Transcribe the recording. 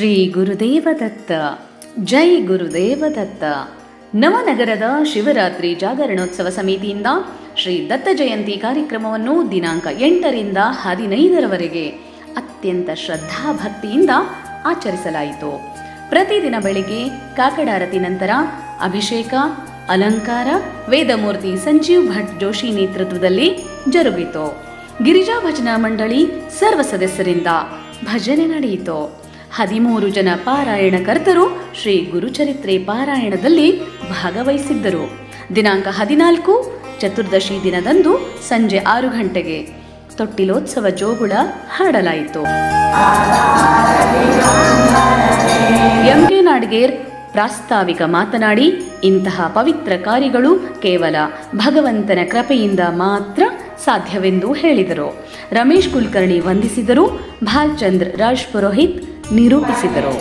ಶ್ರೀ ಗುರುದೇವ ದತ್ತ. ಜೈ ಗುರುದೇವ ದತ್ತ. ನವನಗರದ ಶಿವರಾತ್ರಿ ಜಾಗರಣೋತ್ಸವ ಸಮಿತಿಯಿಂದ ಶ್ರೀ ದತ್ತ ಜಯಂತಿ ಕಾರ್ಯಕ್ರಮವನ್ನು ದಿನಾಂಕ 8ರಿಂದ 15ರವರೆಗೆ ಅತ್ಯಂತ ಶ್ರದ್ಧಾಭಕ್ತಿಯಿಂದ ಆಚರಿಸಲಾಯಿತು. ಪ್ರತಿದಿನ ಬೆಳಿಗ್ಗೆ ಕಾಕಡಾರತಿ ನಂತರ ಅಭಿಷೇಕ, ಅಲಂಕಾರ, ವೇದಮೂರ್ತಿ ಸಂಜೀವ್ ಭಟ್ ಜೋಶಿ ನೇತೃತ್ವದಲ್ಲಿ ಜರುಗಿತು. ಗಿರಿಜಾ ಭಜನಾ ಮಂಡಳಿ ಸರ್ವ ಸದಸ್ಯರಿಂದ ಭಜನೆ ನಡೆಯಿತು. 13 ಜನ ಪಾರಾಯಣಕರ್ತರು ಶ್ರೀ ಗುರುಚರಿತ್ರೆ ಪಾರಾಯಣದಲ್ಲಿ ಭಾಗವಹಿಸಿದ್ದರು. ದಿನಾಂಕ 14 ಚತುರ್ದಶಿ ದಿನದಂದು ಸಂಜೆ 6 ಗಂಟೆಗೆ ತೊಟ್ಟಿಲೋತ್ಸವ ಜೋಗುಳ ಹಾಡಲಾಯಿತು. ಎಂ.ಕೆ. ನಾಡಗೇರ್ ಪ್ರಾಸ್ತಾವಿಕ ಮಾತನಾಡಿ, ಇಂತಹ ಪವಿತ್ರ ಕಾರ್ಯಗಳು ಕೇವಲ ಭಗವಂತನ ಕೃಪೆಯಿಂದ ಮಾತ್ರ ಸಾಧ್ಯವೆಂದು ಹೇಳಿದರು. ರಮೇಶ್ ಕುಲಕರ್ಣಿ ವಂದಿಸಿದರು. ಭಾಲ್ಚಂದ್ರ ರಾಜ್ ಪುರೋಹಿತ್ ನಿರೂಪಿಸಿದರು.